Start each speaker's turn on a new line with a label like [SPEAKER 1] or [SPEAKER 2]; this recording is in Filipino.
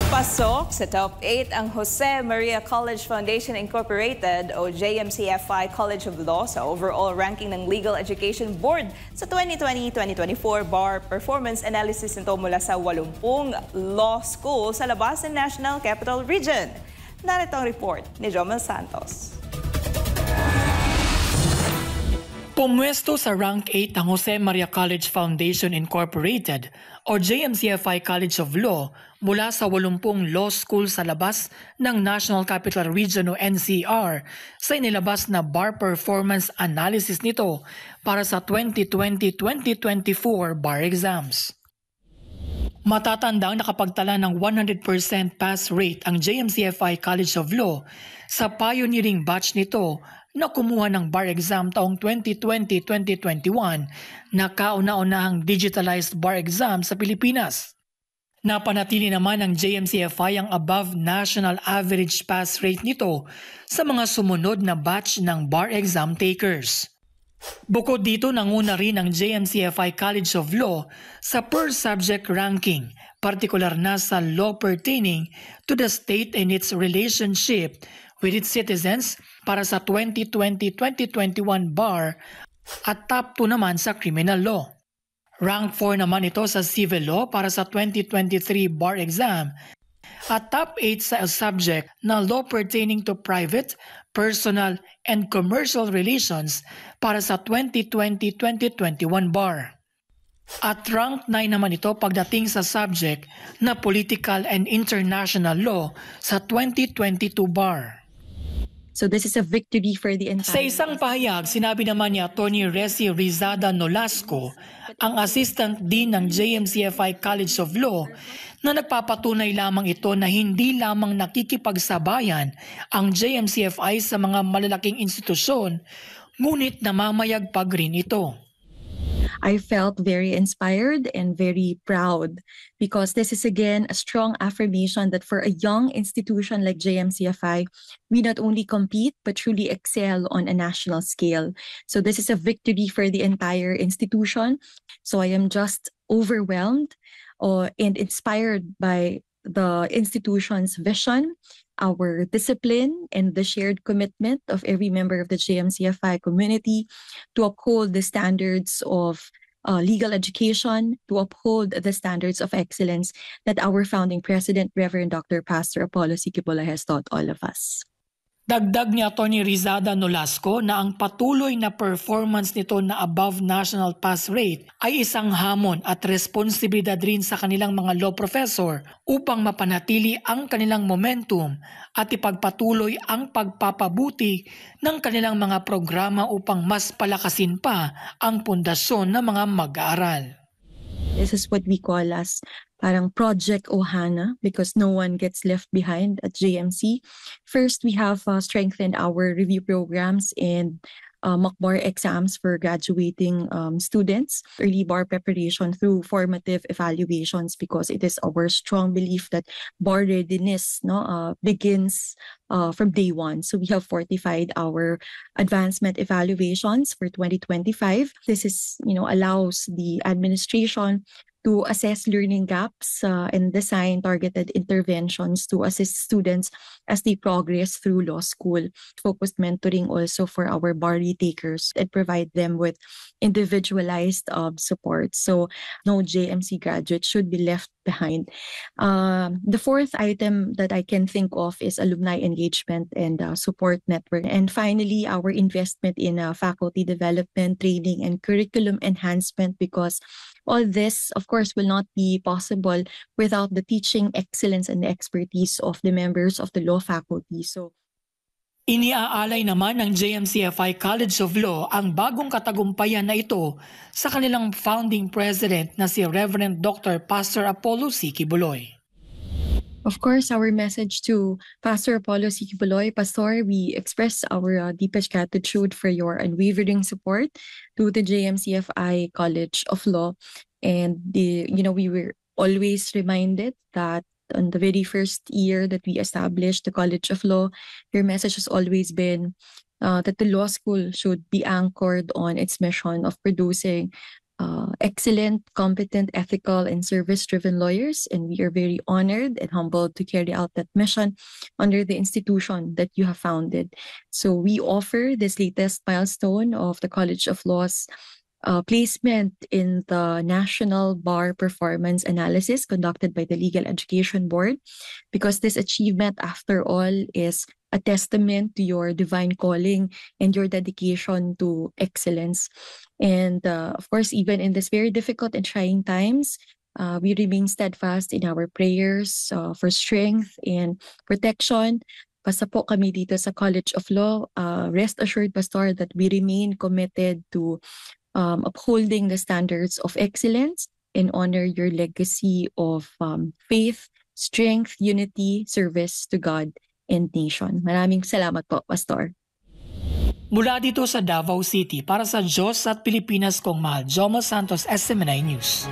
[SPEAKER 1] Pasok sa top 8 ang Jose Maria College Foundation Incorporated o JMCFI College of Law sa overall ranking ng Legal Education Board sa 2020-2024 Bar Performance Analysis nito mula sa 80 law school sa labas ng National Capital Region. Narito ang report ni Jomel Santos.
[SPEAKER 2] Pumwesto sa rank 8 ang Jose Maria College Foundation Incorporated o JMCFI College of Law mula sa 80 law school sa labas ng National Capital Region o NCR sa inilabas na bar performance analysis nito para sa 2020-2024 bar exams. Matatandang nakapagtala ng 100% pass rate ang JMCFI College of Law sa pioneering batch nito na kumuha ng bar exam taong 2020-2021 na kauna-unahang digitalized bar exam sa Pilipinas. Napanatili naman ng JMCFI ang above national average pass rate nito sa mga sumunod na batch ng bar exam takers. Bukod dito, nanguna rin ang JMCFI College of Law sa per subject ranking, partikular na sa law pertaining to the state and its relationship with its citizens para sa 2020-2021 bar at top 2 naman sa criminal law. Rank 4 naman ito sa civil law para sa 2023 bar exam at top 8 sa subject na law pertaining to private, personal, and commercial relations para sa 2020-2021 bar. At rank 9 naman ito pagdating sa subject na political and international law sa 2022 bar.
[SPEAKER 3] So this is a victory for the entire...
[SPEAKER 2] Sa isang pahayag, sinabi naman ni Atty. Resi Rizada Nolasco, ang Assistant Dean ng JMCFI College of Law, na nagpapatunay lamang ito na hindi lamang nakikipagsabayan ang JMCFI sa mga malalaking institusyon, ngunit namamayagpag rin ito.
[SPEAKER 3] I felt very inspired and very proud because this is again a strong affirmation that for a young institution like JMCFI, we not only compete but truly excel on a national scale. So this is a victory for the entire institution. So I am just overwhelmed and inspired by the institution's vision, our discipline, and the shared commitment of every member of the JMCFI community to uphold the standards of legal education, to uphold the standards of excellence that our founding president, Reverend Dr. Pastor Apollo Siquiboloy, has taught all of us.
[SPEAKER 2] Dagdag ni Atty. Rizada Nolasco na ang patuloy na performance nito na above national pass rate ay isang hamon at responsibilidad rin sa kanilang mga law professor upang mapanatili ang kanilang momentum at ipagpatuloy ang pagpapabuti ng kanilang mga programa upang mas palakasin pa ang pundasyon ng mga mag-aaral.
[SPEAKER 3] This is what we call as parang Project Ohana because no one gets left behind at JMC. First, we have strengthened our review programs and mock bar exams for graduating students, early bar preparation through formative evaluations because it is our strong belief that bar readiness begins from day one. So we have fortified our advancement evaluations for 2025. This is, allows the administration to assess learning gaps and design targeted interventions to assist students as they progress through law school. Focused mentoring also for our bar retakers and provide them with individualized support. So no JMC graduate should be left behind. The fourth item that I can think of is alumni engagement and support network. And finally, our investment in faculty development, training, and curriculum enhancement because all this, of course, will not be possible without the teaching excellence and the expertise of the members of the law faculty. So,
[SPEAKER 2] iniaalay naman ng JMCFI College of Law ang bagong katagumpayan na ito sa kanilang founding president na si Reverend Dr. Pastor Apollo Siquiboloy.
[SPEAKER 3] Of course, our message to Pastor Apollo Siquiboloy, Pastor, we express our deepest gratitude for your unwavering support to the JMCFI College of Law. And we were always reminded that on the very first year that we established the College of Law, your message has always been that the law school should be anchored on its mission of producing excellent, competent, ethical, and service-driven lawyers, and we are very honored and humbled to carry out that mission under the institution that you have founded. So we offer this latest milestone of the College of Law's placement in the National Bar Performance Analysis conducted by the Legal Education Board, because this achievement, after all, is a testament to your divine calling and your dedication to excellence. And of course, even in this very difficult and trying times, we remain steadfast in our prayers for strength and protection. Basta po kami dito sa College of Law, rest assured, Pastor, that we remain committed to upholding the standards of excellence and honor your legacy of faith, strength, unity, service to God and nation. Maraming salamat po, Pastor.
[SPEAKER 2] Mula dito sa Davao City, para sa Diyos at Pilipinas kong mahal, Jomo Santos, SMNI News.